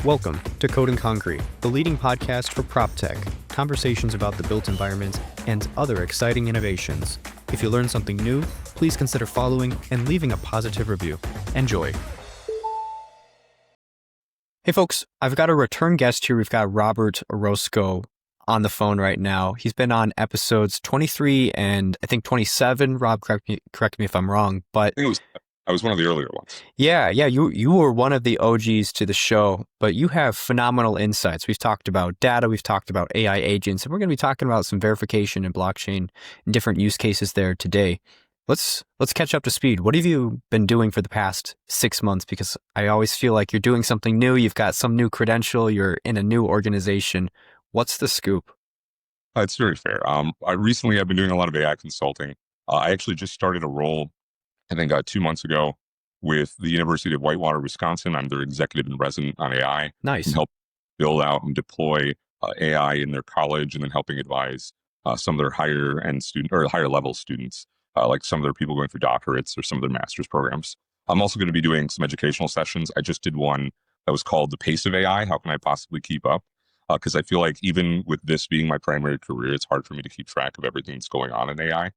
Welcome to Code and Concrete, the leading podcast for prop tech, conversations about the built environment, and other exciting innovations. If you learn something new, please consider following and leaving a positive review. Enjoy. Hey folks, I've got a return guest here. We've got Robert Orozco on the phone right now. He's been on episodes 23 and I think 27. Rob, correct me if I'm wrong, but I was one of the earlier ones. Yeah, you were one of the OGs to the show, but you have phenomenal insights. We've talked about data, we've talked about AI agents, and we're going to be talking about some verification and blockchain and different use cases there today. Let's catch up to speed. What have you been doing for the past 6 months? Because I always feel like you're doing something new. You've got some new credential. You're in a new organization. What's the scoop? It's very fair. I've been doing a lot of AI consulting. I actually just started a role, I think 2 months ago, with the University of Whitewater, Wisconsin. I'm their executive and resident on AI. Nice. And help build out and deploy AI in their college, and then helping advise some of their higher level students, like some of their people going through doctorates or some of their master's programs. I'm also going to be doing some educational sessions. I just did one that was called The Pace of AI. How can I possibly keep up? Because I feel like even with this being my primary career, it's hard for me to keep track of everything that's going on in AI.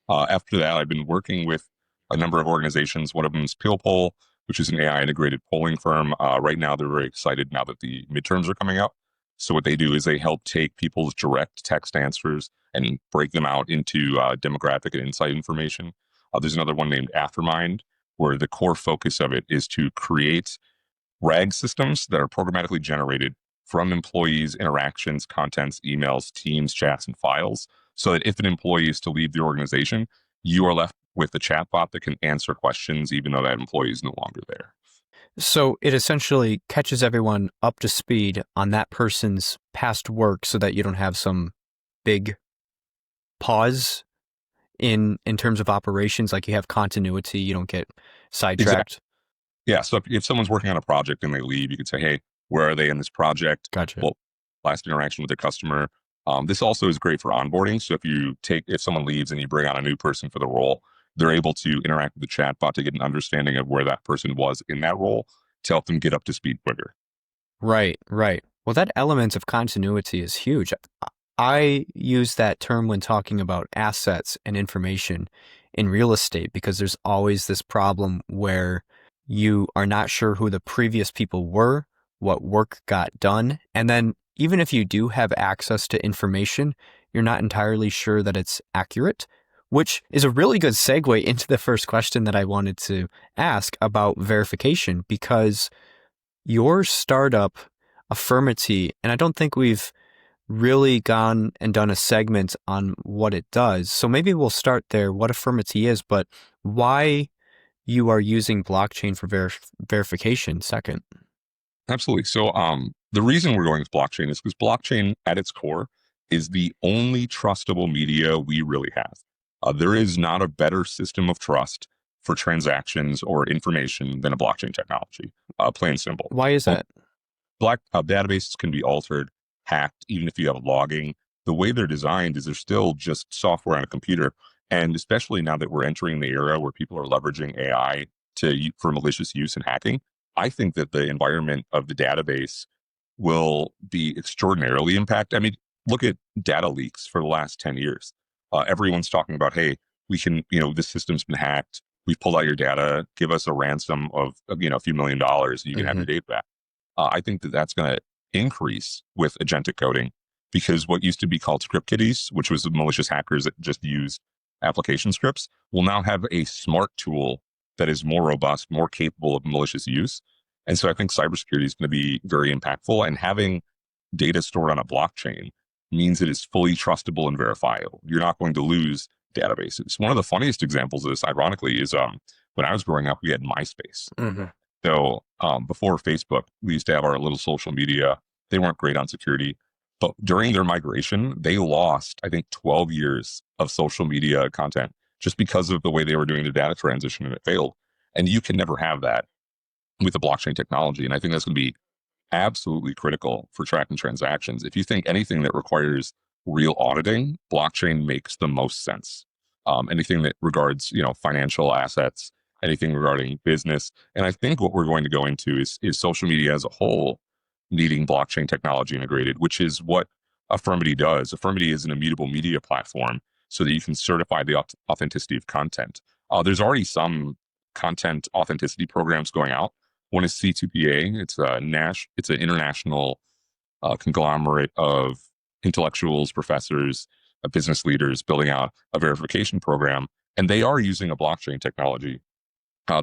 After that, I've been working with a number of organizations. One of them is PillPoll, which is an AI integrated polling firm. Right now, they're very excited now that the midterms are coming up. So what they do is they help take people's direct text answers and break them out into demographic and insight information. There's another one named Afirmity, where the core focus of it is to create RAG systems that are programmatically generated from employees' interactions, contents, emails, teams, chats, and files, so that if an employee is to leave the organization, you are left with the chatbot that can answer questions even though that employee is no longer there. So it essentially catches everyone up to speed on that person's past work so that you don't have some big pause in terms of operations, like you have continuity, you don't get sidetracked. Exactly. Yeah, so if someone's working on a project and they leave, you could say, hey, where are they in this project? Gotcha. Well, last interaction with the customer. This also is great for onboarding. So if someone leaves and you bring on a new person for the role, they're able to interact with the chatbot to get an understanding of where that person was in that role to help them get up to speed quicker. Right. Well, that element of continuity is huge. I use that term when talking about assets and information in real estate, because there's always this problem where you are not sure who the previous people were, what work got done, and then even if you do have access to information, you're not entirely sure that it's accurate, which is a really good segue into the first question that I wanted to ask about verification, because your startup, Afirmity, and I don't think we've really gone and done a segment on what it does. So maybe we'll start there, what Afirmity is, but why you are using blockchain for verification second. Absolutely. So the reason we're going with blockchain is because blockchain at its core is the only trustable media we really have. There is not a better system of trust for transactions or information than a blockchain technology, plain and simple. Why is that? Databases can be altered, hacked, even if you have logging. The way they're designed is they're still just software on a computer. And especially now that we're entering the era where people are leveraging AI for malicious use and hacking, I think that the environment of the database will be extraordinarily impacted. I mean, look at data leaks for the last 10 years. Everyone's talking about, hey, we can, this system's been hacked. We've pulled out your data. Give us a ransom of, a few $1 million. You can have your data back. I think that that's going to increase with agentic coding, because what used to be called script kiddies, which was the malicious hackers that just used application scripts, will now have a smart tool that is more robust, more capable of malicious use. And so I think cybersecurity is going to be very impactful, and having data stored on a blockchain means it is fully trustable and verifiable. You're not going to lose databases. One of the funniest examples of this, ironically, is when I was growing up, we had MySpace. Mm-hmm. So before Facebook, we used to have our little social media. They weren't great on security, but during their migration, they lost, I think, 12 years of social media content just because of the way they were doing the data transition, and it failed. And you can never have that with the blockchain technology. And I think that's going to be absolutely critical for tracking transactions. If you think anything that requires real auditing, blockchain makes the most sense. Anything that regards, financial assets, anything regarding business. And I think what we're going to go into is social media as a whole needing blockchain technology integrated, which is what Affirmity does. Affirmity is an immutable media platform so that you can certify the authenticity of content. There's already some content authenticity programs going out. One is C2PA. It's an international conglomerate of intellectuals, professors, business leaders building out a verification program, and they are using a blockchain technology.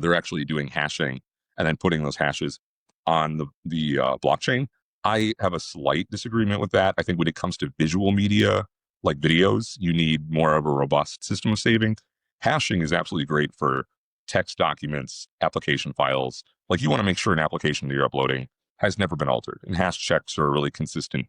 They're actually doing hashing and then putting those hashes on the blockchain. I have a slight disagreement with that. I think when it comes to visual media, like videos, you need more of a robust system of saving. Hashing is absolutely great for text documents, application files. Like you want to make sure an application that you're uploading has never been altered. And hash checks are a really consistent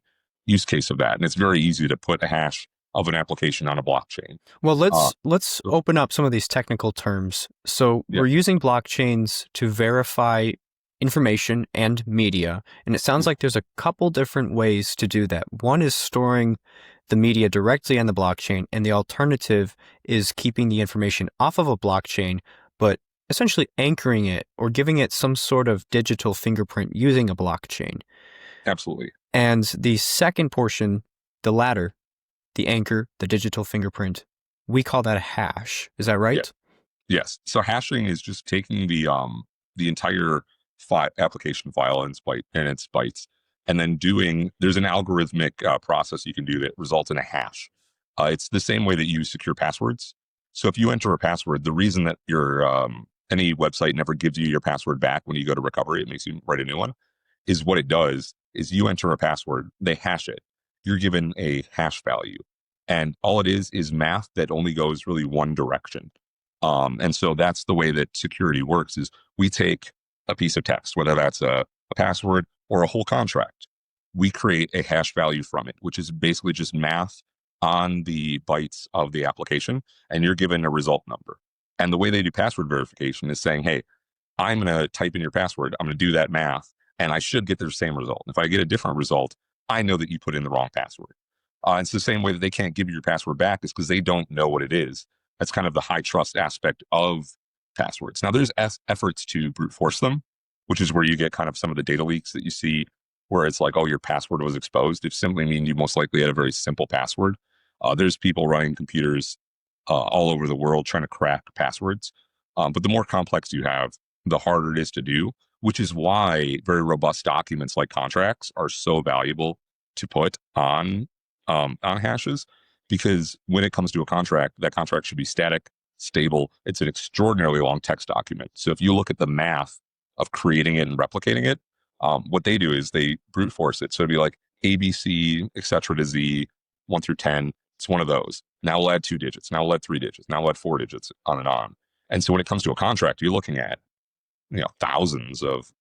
use case of that. And it's very easy to put a hash of an application on a blockchain. Well, let's open up some of these technical terms. So Yeah. we're using blockchains to verify information and media, and it sounds like there's a couple different ways to do that. One is storing the media directly on the blockchain, and the alternative is keeping the information off of a blockchain, but essentially anchoring it or giving it some sort of digital fingerprint using a blockchain. Absolutely. And the second portion, the latter, the anchor, the digital fingerprint, we call that a hash. Is that right? Yeah. Yes. So hashing is just taking the entire application file and its bytes, and then there's an algorithmic process you can do that results in a hash. It's the same way that you secure passwords. So if you enter a password, the reason that any website never gives you your password back when you go to recovery, it makes you write a new one, is what it does is you enter a password, they hash it. You're given a hash value. And all it is math that only goes really one direction. And so that's the way that security works is we take a piece of text, whether that's a password or a whole contract. We create a hash value from it, which is basically just math on the bytes of the application, and you're given a result number. And the way they do password verification is saying, hey, I'm going to type in your password, I'm going to do that math, and I should get the same result. If I get a different result, I know that you put in the wrong password. It's the same way that they can't give you your password back is because they don't know what it is. That's kind of the high trust aspect of passwords. Now, there's efforts to brute force them, which is where you get kind of some of the data leaks that you see where it's like, oh, your password was exposed. It simply means you most likely had a very simple password. There's people running computers all over the world trying to crack passwords. But the more complex you have, the harder it is to do, which is why very robust documents like contracts are so valuable to put on hashes, because when it comes to a contract, that contract should be static, stable. It's an extraordinarily long text document. So if you look at the math of creating it and replicating it, what they do is they brute force it. So it'd be like ABC, et cetera to Z, 1 through 10. It's one of those. Now we'll add 2 digits. Now we'll add 3 digits. Now we'll add 4 digits, on and on. And so when it comes to a contract, you're looking at thousands of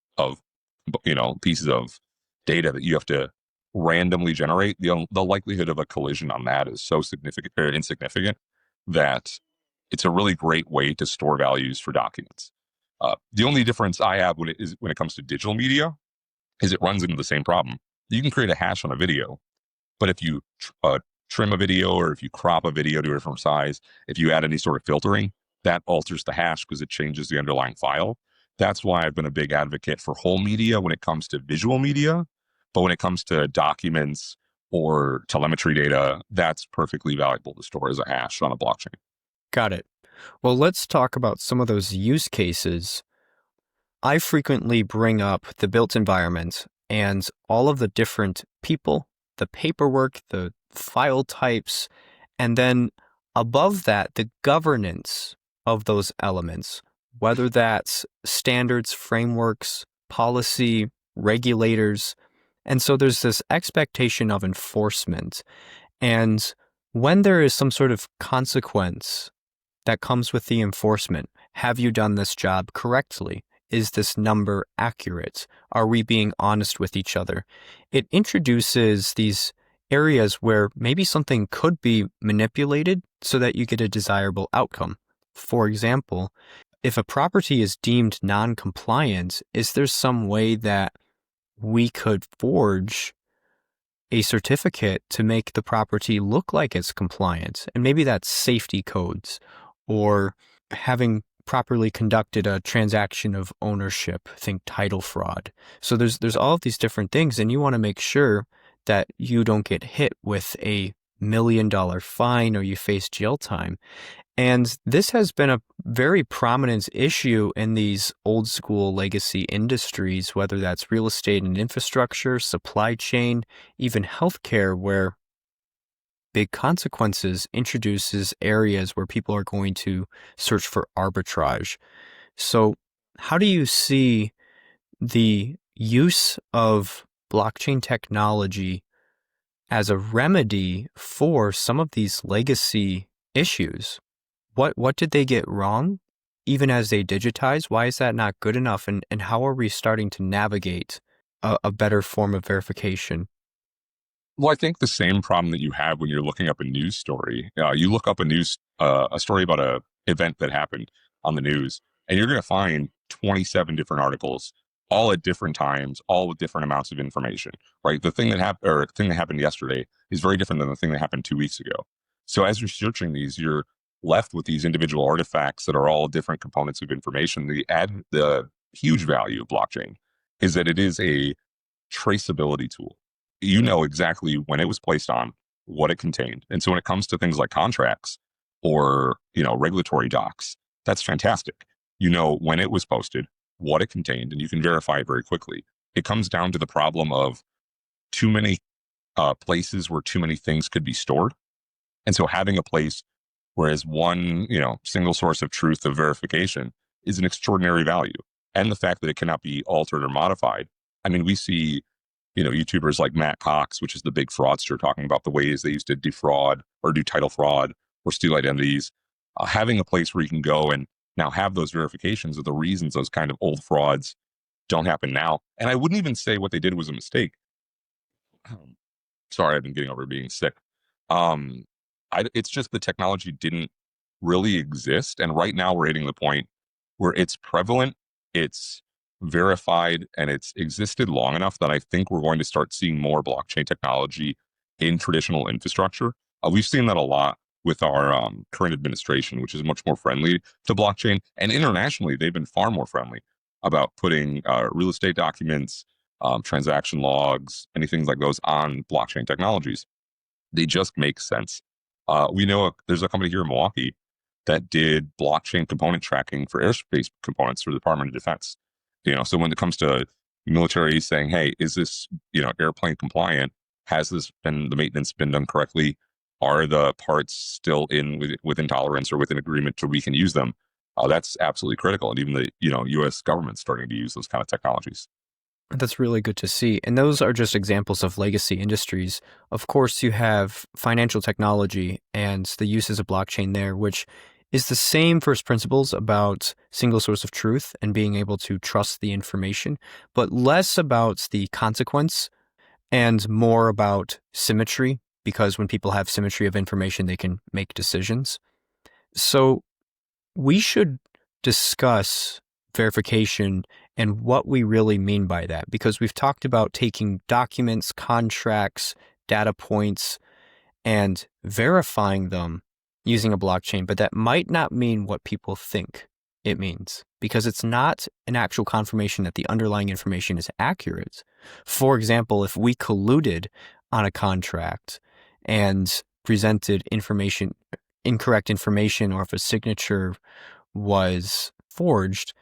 pieces of data that you have to randomly generate. The likelihood of a collision on that is so significant or insignificant that it's a really great way to store values for documents. The only difference I have when it comes to digital media is it runs into the same problem. You can create a hash on a video, but if you trim a video or if you crop a video to a different size, if you add any sort of filtering, that alters the hash because it changes the underlying file. That's why I've been a big advocate for whole media when it comes to visual media. But when it comes to documents or telemetry data, that's perfectly valuable to store as a hash on a blockchain. Got it. Well, let's talk about some of those use cases. I frequently bring up the built environment and all of the different people, the paperwork, the file types, and then above that, the governance of those elements, whether that's standards, frameworks, policy, regulators. And so there's this expectation of enforcement. And when there is some sort of consequence that comes with the enforcement, have you done this job correctly? Is this number accurate? Are we being honest with each other? It introduces these areas where maybe something could be manipulated so that you get a desirable outcome. For example, if a property is deemed non-compliant, is there some way that we could forge a certificate to make the property look like it's compliant? And maybe that's safety codes or having properly conducted a transaction of ownership, think title fraud. So there's all of these different things, and you want to make sure that you don't get hit with a $1 million fine or you face jail time. And this has been a very prominent issue in these old school legacy industries, whether that's real estate and infrastructure, supply chain, even healthcare, where big consequences introduces areas where people are going to search for arbitrage. So, how do you see the use of blockchain technology as a remedy for some of these legacy issues? What did they get wrong, even as they digitize? Why is that not good enough? And how are we starting to navigate a better form of verification? Well, I think the same problem that you have when you're looking up a news story. You look up a story about a event that happened on the news, and you're going to find 27 different articles, all at different times, all with different amounts of information. Right? The thing that happened yesterday is very different than the thing that happened 2 weeks ago. So as you're searching these, you're left with these individual artifacts that are all different components of information. The huge value of blockchain is that it is a traceability tool. You know exactly when it was placed on, what it contained. And so when it comes to things like contracts or, regulatory docs, that's fantastic. You know when it was posted, what it contained, and you can verify it very quickly. It comes down to the problem of too many places where too many things could be stored. And so having a place whereas one, single source of truth of verification is an extraordinary value. And the fact that it cannot be altered or modified. I mean, we see YouTubers like Matt Cox, which is the big fraudster, talking about the ways they used to defraud or do title fraud or steal identities. Having a place where you can go and now have those verifications of the reasons those kind of old frauds don't happen now. And I wouldn't even say what they did was a mistake. Sorry, I've been getting over being sick. Um, it's just the technology didn't really exist. And right now we're hitting the point where it's prevalent, it's verified, and it's existed long enough that I think we're going to start seeing more blockchain technology in traditional infrastructure. We've seen that a lot with our current administration, which is much more friendly to blockchain. And internationally, they've been far more friendly about putting real estate documents, transaction logs, anything like those on blockchain technologies. They just make sense. We know there's a company here in Milwaukee that did blockchain component tracking for airspace components for the Department of Defense. So when it comes to military saying, hey, is this, airplane compliant? Has the maintenance been done correctly? Are the parts still within tolerance or within agreement to we can use them? That's absolutely critical. And even the, U.S. government's starting to use those kind of technologies. That's really good to see. And those are just examples of legacy industries. Of course, you have financial technology and the uses of blockchain there, which is the same first principles about single source of truth and being able to trust the information, but less about the consequence and more about symmetry, because when people have symmetry of information, they can make decisions. So we should discuss verification and what we really mean by that, because we've talked about taking documents, contracts, data points, and verifying them using a blockchain, but that might not mean what people think it means, because it's not an actual confirmation that the underlying information is accurate. For example, if we colluded on a contract and presented incorrect information, or if a signature was forged,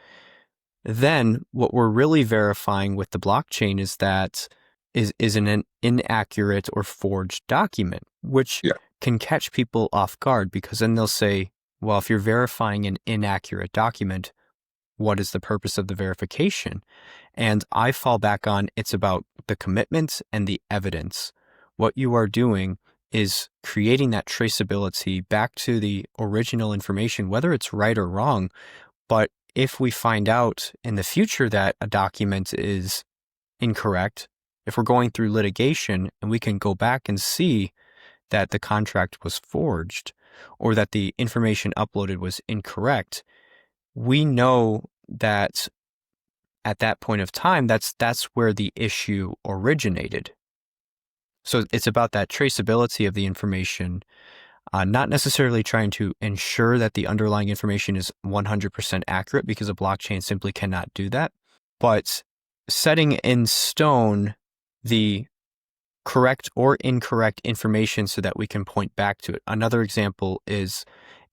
then what we're really verifying with the blockchain is that is an inaccurate or forged document, which Yeah. can catch people off guard, because then they'll say, well, if you're verifying an inaccurate document, what is the purpose of the verification? And I fall back on, it's about the commitment and the evidence. What you are doing is creating that traceability back to the original information, whether it's right or wrong. But if we find out in the future that a document is incorrect, if we're going through litigation and we can go back and see that the contract was forged or that the information uploaded was incorrect, we know that at that point of time, that's where the issue originated. So it's about that traceability of the information. not necessarily trying to ensure that the underlying information is 100% accurate, because a blockchain simply cannot do that, but setting in stone the correct or incorrect information so that we can point back to it. Another example is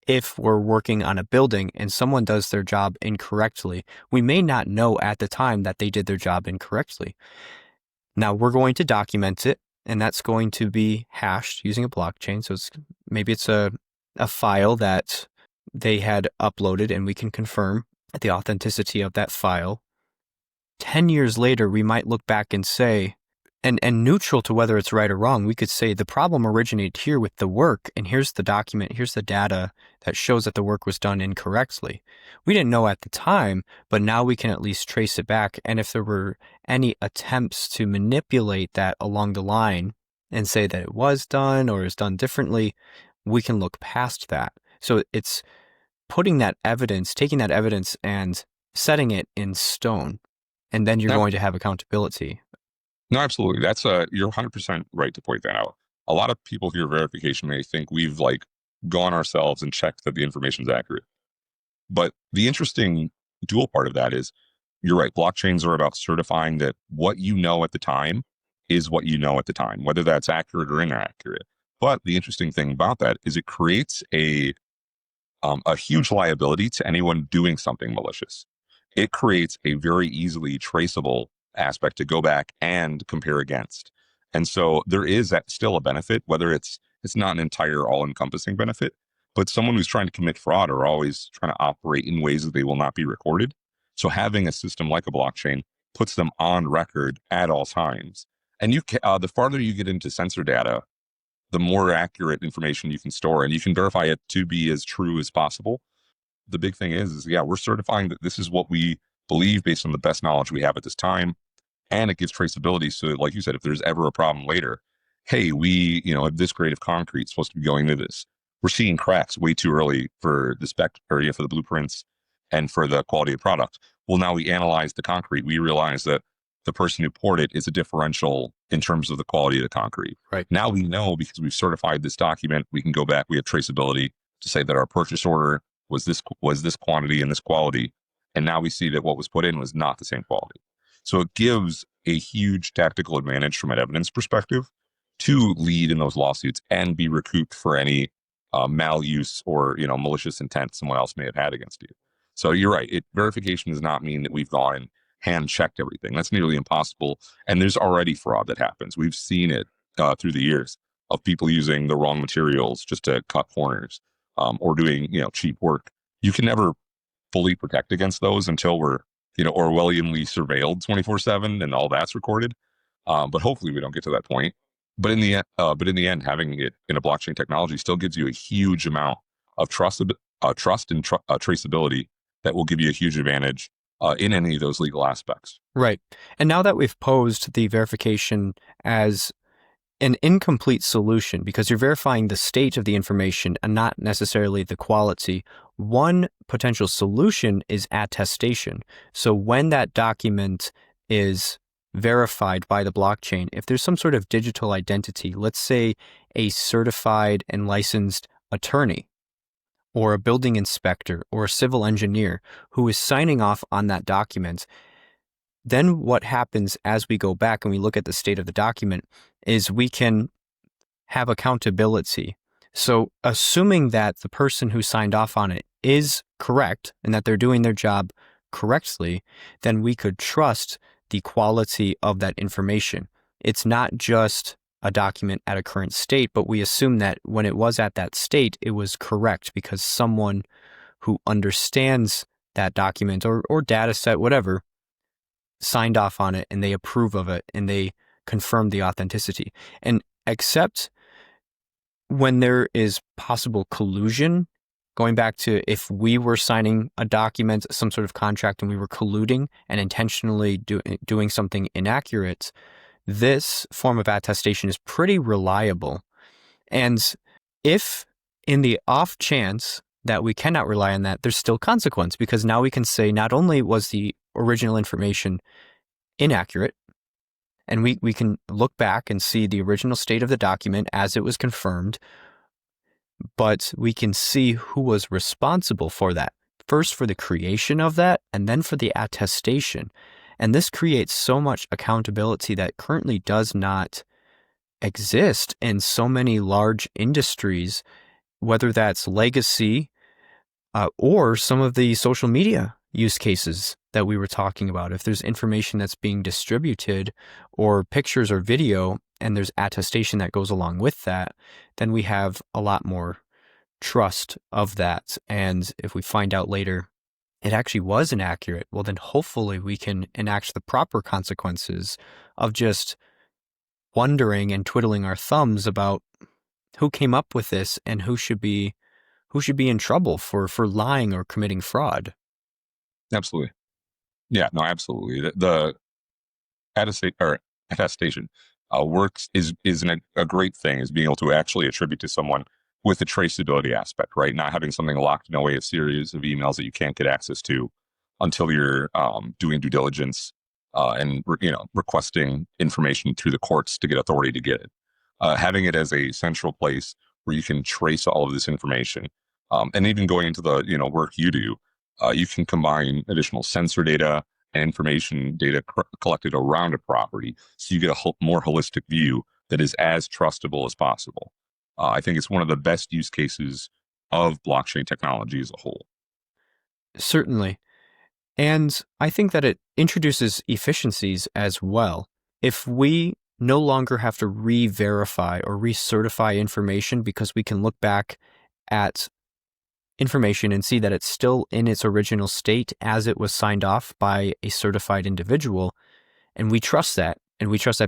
if we're working on a building and someone does their job incorrectly, we may not know at the time that they did their job incorrectly. Now we're going to document it, and that's going to be hashed using a blockchain. So maybe it's a file that they had uploaded, and we can confirm the authenticity of that file. 10 years later, we might look back and say, and neutral to whether it's right or wrong, we could say the problem originated here with the work, and here's the document, here's the data that shows that the work was done incorrectly. We didn't know at the time, but now we can at least trace it back. And if there were any attempts to manipulate that along the line and say that it was done or is done differently, we can look past that. So it's putting that evidence, taking that evidence and setting it in stone, and then you're going to have accountability. No, absolutely. You're 100% right to point that out. A lot of people hear verification, they think we've gone ourselves and checked that the information is accurate. But the interesting dual part of that is, you're right, blockchains are about certifying that what you know at the time is what you know at the time, whether that's accurate or inaccurate. But the interesting thing about that is it creates a huge liability to anyone doing something malicious. It creates a very easily traceable aspect to go back and compare against. And so there is still a benefit, whether it's not an entire all-encompassing benefit, but someone who's trying to commit fraud are always trying to operate in ways that they will not be recorded. So having a system like a blockchain puts them on record at all times. And the farther you get into sensor data, the more accurate information you can store, and you can verify it to be as true as possible. The big thing is we're certifying that this is what we believe based on the best knowledge we have at this time. And it gives traceability. So like you said, if there's ever a problem later, hey, we, have this grade of concrete supposed to be going into this. We're seeing cracks way too early for the spec or for the blueprints and for the quality of product. Well, now we analyze the concrete. We realize that the person who poured it is a differential in terms of the quality of the concrete. Right. Now we know, because we've certified this document, we can go back, we have traceability to say that our purchase order was this quantity and this quality. And now we see that what was put in was not the same quality. So it gives a huge tactical advantage from an evidence perspective to lead in those lawsuits and be recouped for any maluse or malicious intent someone else may have had against you. So you're right. Verification does not mean that we've gone and hand checked everything. That's nearly impossible. And there's already fraud that happens. We've seen it through the years of people using the wrong materials just to cut corners or doing cheap work. You can never fully protect against those until we're Orwellianly surveilled 24/7 and all that's recorded. But hopefully we don't get to that point. But in the end, having it in a blockchain technology still gives you a huge amount of trust and traceability that will give you a huge advantage in any of those legal aspects. Right. And now that we've posed the verification as an incomplete solution, because you're verifying the state of the information and not necessarily the quality, one potential solution is attestation. So when that document is verified by the blockchain, if there's some sort of digital identity, let's say a certified and licensed attorney or a building inspector or a civil engineer who is signing off on that document, then what happens as we go back and we look at the state of the document is we can have accountability. So assuming that the person who signed off on it is correct and that they're doing their job correctly, then we could trust the quality of that information. It's not just a document at a current state, but we assume that when it was at that state, it was correct because someone who understands that document or data set, whatever, signed off on it and they approve of it and they confirm the authenticity. And except when there is possible collusion, going back to if we were signing a document, some sort of contract, and we were colluding and intentionally doing something inaccurate, this form of attestation is pretty reliable. And if in the off chance that we cannot rely on that, there's still consequence, because now we can say not only was the original information inaccurate, and we can look back and see the original state of the document as it was confirmed, but we can see who was responsible for that. First for the creation of that, and then for the attestation. And this creates so much accountability that currently does not exist in so many large industries, whether that's legacy or some of the social media use cases that we were talking about. If there's information that's being distributed or pictures or video, and there's attestation that goes along with that, then we have a lot more trust of that. And if we find out later it actually was inaccurate, well, then hopefully we can enact the proper consequences of just wondering and twiddling our thumbs about who came up with this and who should be in trouble for lying or committing fraud. Absolutely. Yeah, no, absolutely. The attestation works is a great thing, is being able to actually attribute to someone with the traceability aspect, right? Not having something locked in a series of emails that you can't get access to until you're doing due diligence and requesting information through the courts to get authority to get it. Having it as a central place where you can trace all of this information, and even going into the work you do, you can combine additional sensor data and information data collected around a property, so you get a more holistic view that is as trustable as possible. I think it's one of the best use cases of blockchain technology as a whole. Certainly. And I think that it introduces efficiencies as well. If we no longer have to re-verify or recertify information because we can look back at information and see that it's still in its original state as it was signed off by a certified individual, and we trust that,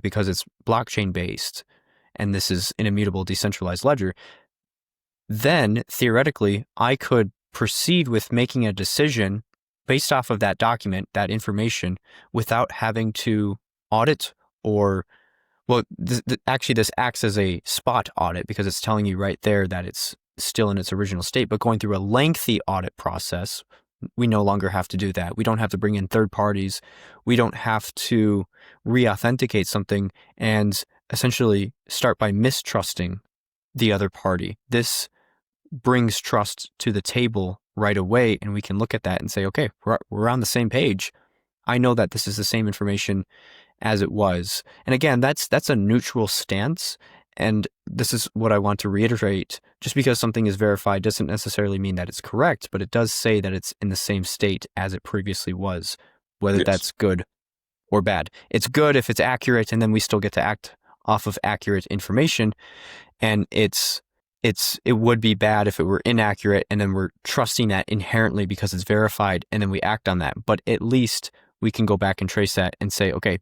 because it's blockchain based, and this is an immutable decentralized ledger, then theoretically I could proceed with making a decision based off of that document, that information, without having to audit or, well, actually this acts as a spot audit because it's telling you right there that it's still in its original state, but going through a lengthy audit process, we no longer have to do that. We don't have to bring in third parties. We don't have to re-authenticate something and essentially start by mistrusting the other party. This brings trust to the table right away, and we can look at that and say, okay, we're on the same page. I know that this is the same information as it was. And again, that's a neutral stance. And this is what I want to reiterate. Just because something is verified doesn't necessarily mean that it's correct, but it does say that it's in the same state as it previously was, whether Yes. that's good or bad. It's good if it's accurate, and then we still get to act off of accurate information. And it would be bad if it were inaccurate, and then we're trusting that inherently because it's verified, and then we act on that. But at least we can go back and trace that and say, okay,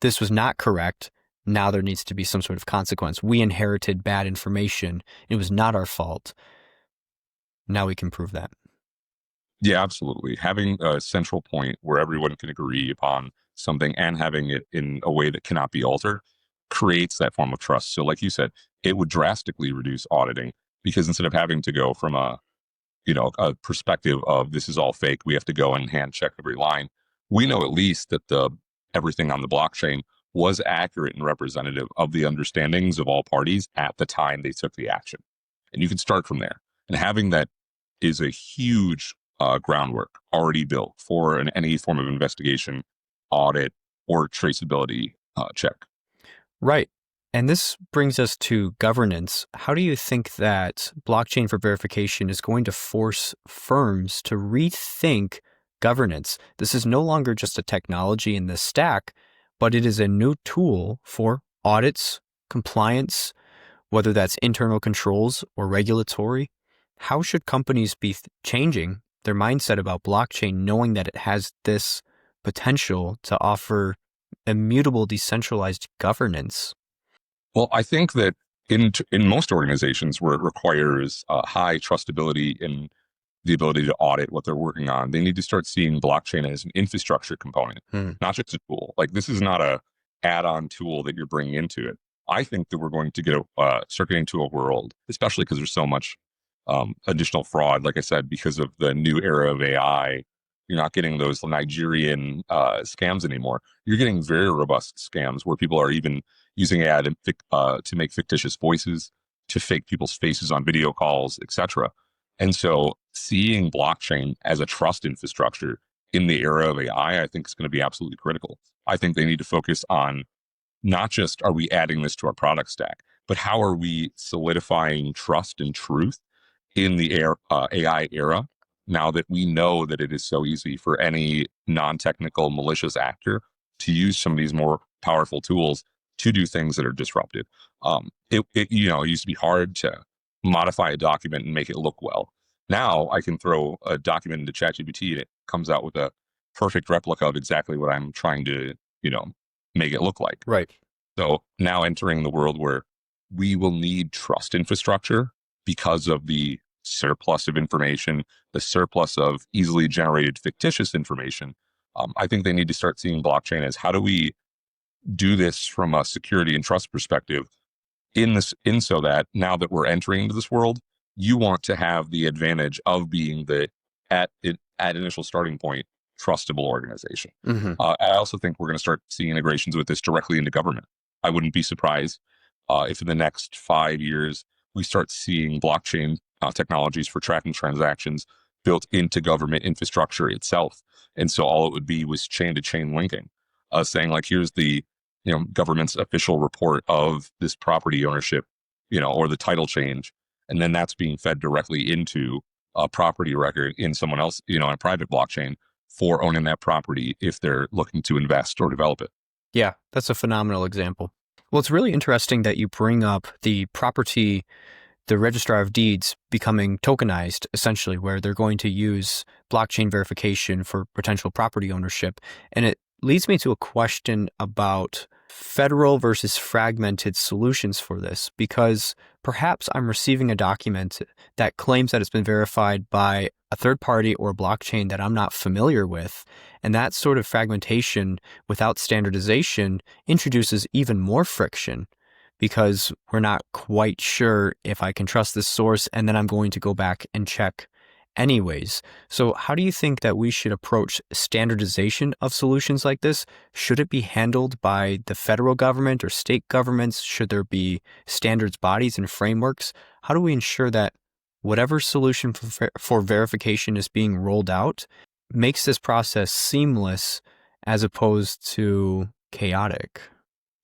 this was not correct. Now there needs to be some sort of consequence. We inherited bad information. It was not our fault. Now we can prove that. Yeah, absolutely. Having a central point where everyone can agree upon something and having it in a way that cannot be altered creates that form of trust. So like you said, it would drastically reduce auditing, because instead of having to go from a perspective of this is all fake, we have to go and hand check every line. We know at least that everything on the blockchain was accurate and representative of the understandings of all parties at the time they took the action. And you can start from there. And having that is a huge groundwork already built for any form of investigation, audit, or traceability check. Right. And this brings us to governance. How do you think that blockchain for verification is going to force firms to rethink governance? This is no longer just a technology in the stack, but it is a new tool for audits, compliance, whether that's internal controls or regulatory. How should companies be changing their mindset about blockchain, knowing that it has this potential to offer immutable decentralized governance? Well, I think that in most organizations where it requires high trustability in the ability to audit what they're working on, they need to start seeing blockchain as an infrastructure component, not just a tool. Like, this is not a add-on tool that you're bringing into it. I think that we're going to start getting to a world, especially because there's so much additional fraud, like I said, because of the new era of AI. You're not getting those Nigerian scams anymore. You're getting very robust scams where people are even using AI to make fictitious voices to fake people's faces on video calls, etc. And so seeing blockchain as a trust infrastructure in the era of AI, I think is going to be absolutely critical. I think they need to focus on not just are we adding this to our product stack, but how are we solidifying trust and truth in the AI era now that we know that it is so easy for any non-technical malicious actor to use some of these more powerful tools to do things that are disruptive. It used to be hard to modify a document and make it look well. Now I can throw a document into ChatGPT and it comes out with a perfect replica of exactly what I'm trying to, make it look like. Right. So now entering the world where we will need trust infrastructure because of the surplus of information, the surplus of easily generated fictitious information. I think they need to start seeing blockchain as how do we do this from a security and trust perspective in so that now that we're entering into this world, you want to have the advantage of being the at initial starting point trustable organization. Mm-hmm. I also think we're going to start seeing integrations with this directly into government. I wouldn't be surprised if in the next 5 years we start seeing blockchain technologies for tracking transactions built into government infrastructure itself. And so all it would be was chain-to-chain linking, saying like, here's the government's official report of this property ownership, or the title change, and then that's being fed directly into a property record in someone else, in a private blockchain for owning that property if they're looking to invest or develop it. Yeah, that's a phenomenal example. Well, it's really interesting that you bring up the property, the registrar of deeds becoming tokenized, essentially, where they're going to use blockchain verification for potential property ownership. And it leads me to a question about federal versus fragmented solutions for this, because perhaps I'm receiving a document that claims that it's been verified by a third party or a blockchain that I'm not familiar with. And that sort of fragmentation without standardization introduces even more friction because we're not quite sure if I can trust this source, and then I'm going to go back and check anyways. So how do you think that we should approach standardization of solutions like this? Should it be handled by the federal government or state governments? Should there be standards bodies and frameworks? How do we ensure that whatever solution for verification is being rolled out makes this process seamless as opposed to chaotic?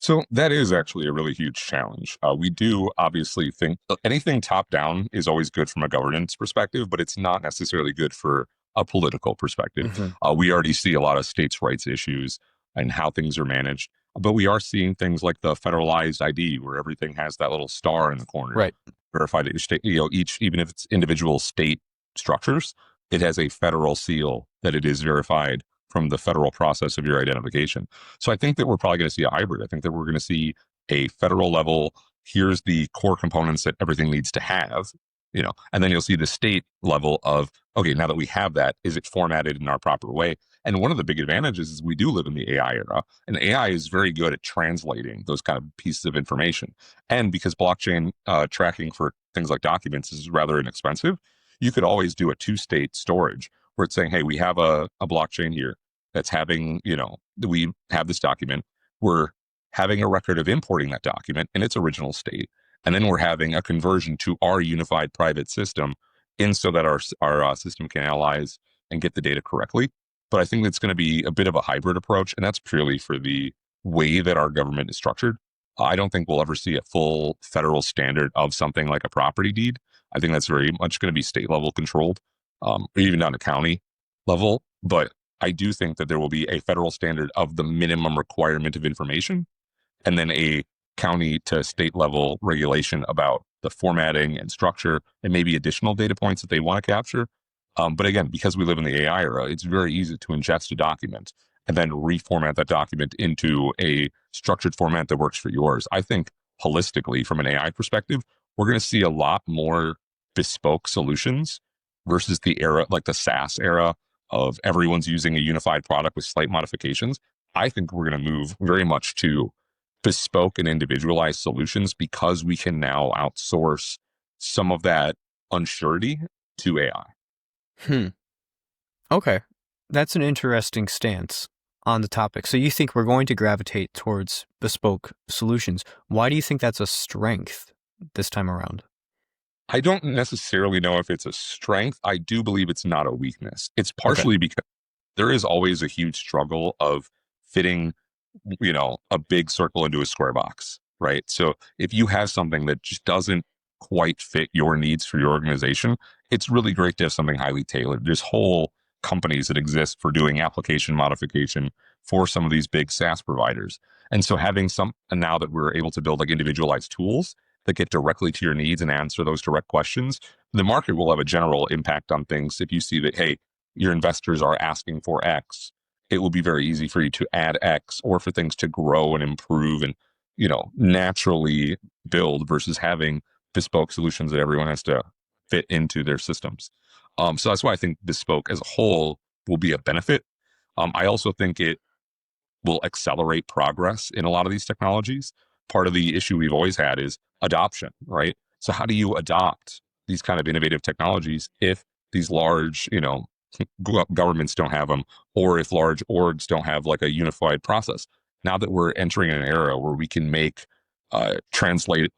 So that is actually a really huge challenge. We do obviously think anything top down is always good from a governance perspective, but it's not necessarily good for a political perspective. Mm-hmm. We already see a lot of states' rights issues and how things are managed, but we are seeing things like the federalized ID, where everything has that little star in the corner, Right. verified that your state, even if it's individual state structures, it has a federal seal that it is verified from the federal process of your identification. So I think that we're probably going to see a hybrid. I think that we're going to see a federal level, here's the core components that everything needs to have, and then you'll see the state level of, okay, now that we have that, is it formatted in our proper way? And one of the big advantages is we do live in the AI era, and AI is very good at translating those kind of pieces of information. And because blockchain tracking for things like documents is rather inexpensive, you could always do a two-state storage where it's saying, hey, we have a blockchain here that's having, we have this document, we're having a record of importing that document in its original state, and then we're having a conversion to our unified private system so that our system can analyze and get the data correctly. But I think it's going to be a bit of a hybrid approach, and that's purely for the way that our government is structured. I don't think we'll ever see a full federal standard of something like a property deed. I think that's very much going to be state level controlled, or even down to county level. But I do think that there will be a federal standard of the minimum requirement of information, and then a county to state level regulation about the formatting and structure and maybe additional data points that they want to capture. But again, because we live in the AI era, it's very easy to ingest a document and then reformat that document into a structured format that works for yours. I think holistically, from an AI perspective, we're going to see a lot more bespoke solutions versus the era, like the SaaS era of everyone's using a unified product with slight modifications. I think we're going to move very much to bespoke and individualized solutions because we can now outsource some of that unsurety to AI. Okay. That's an interesting stance on the topic. So you think we're going to gravitate towards bespoke solutions. Why do you think that's a strength? this time around? I don't necessarily know if it's a strength. I do believe it's not a weakness. It's Okay. partially because there is always a huge struggle of fitting, a big circle into a square box, right? So if you have something that just doesn't quite fit your needs for your organization, it's really great to have something highly tailored. There's whole companies that exist for doing application modification for some of these big SaaS providers. And so and now that we're able to build like individualized tools that get directly to your needs and answer those direct questions, the market will have a general impact on things. If you see that, hey, your investors are asking for X, it will be very easy for you to add X or for things to grow and improve and, naturally build versus having bespoke solutions that everyone has to fit into their systems. So that's why I think bespoke as a whole will be a benefit. I also think it will accelerate progress in a lot of these technologies. Part of the issue we've always had is adoption, right? So how do you adopt these kind of innovative technologies if these large, governments don't have them, or if large orgs don't have like a unified process? Now that we're entering an era where we can make translative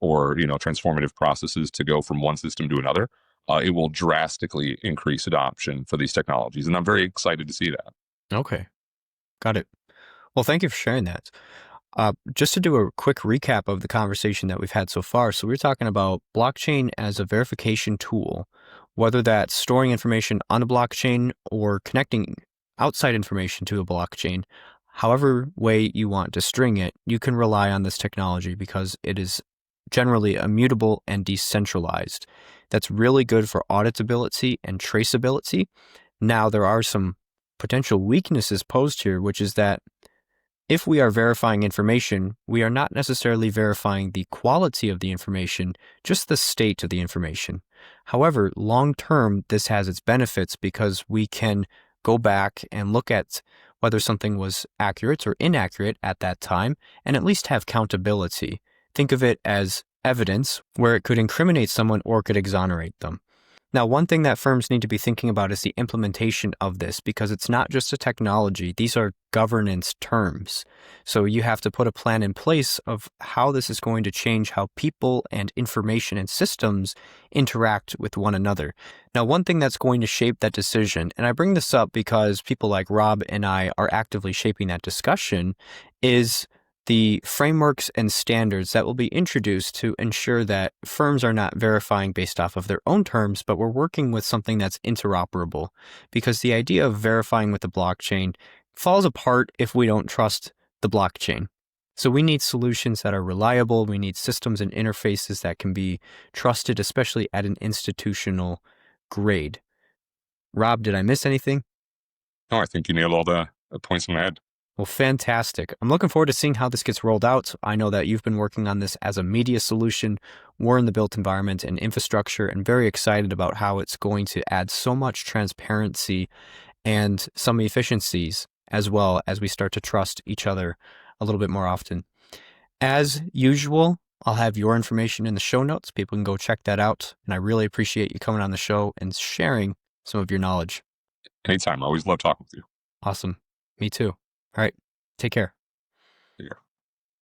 or transformative processes to go from one system to another, it will drastically increase adoption for these technologies, and I'm very excited to see that. Okay. Got it. Well, thank you for sharing that. Just to do a quick recap of the conversation that we've had so far. So, we're talking about blockchain as a verification tool, whether that's storing information on a blockchain or connecting outside information to a blockchain. However way you want to string it, you can rely on this technology because it is generally immutable and decentralized. That's really good for auditability and traceability. Now, there are some potential weaknesses posed here, which is that if we are verifying information, we are not necessarily verifying the quality of the information, just the state of the information. However, long term, this has its benefits because we can go back and look at whether something was accurate or inaccurate at that time and at least have countability. Think of it as evidence where it could incriminate someone or could exonerate them. Now, one thing that firms need to be thinking about is the implementation of this because it's not just a technology, these are governance terms. So you have to put a plan in place of how this is going to change how people and information and systems interact with one another. Now, one thing that's going to shape that decision, and I bring this up because people like Rob and I are actively shaping that discussion, is the frameworks and standards that will be introduced to ensure that firms are not verifying based off of their own terms, but we're working with something that's interoperable. Because the idea of verifying with the blockchain falls apart if we don't trust the blockchain. So we need solutions that are reliable. We need systems and interfaces that can be trusted, especially at an institutional grade. Rob, did I miss anything? No, I think you nailed all the points in my head. Well, fantastic. I'm looking forward to seeing how this gets rolled out. I know that you've been working on this as a media solution. We're in the built environment and infrastructure and very excited about how it's going to add so much transparency and some efficiencies as well as we start to trust each other a little bit more often. As usual, I'll have your information in the show notes. People can go check that out. And I really appreciate you coming on the show and sharing some of your knowledge. Anytime. I always love talking with you. Awesome. Me too. All right. Take care. Take care.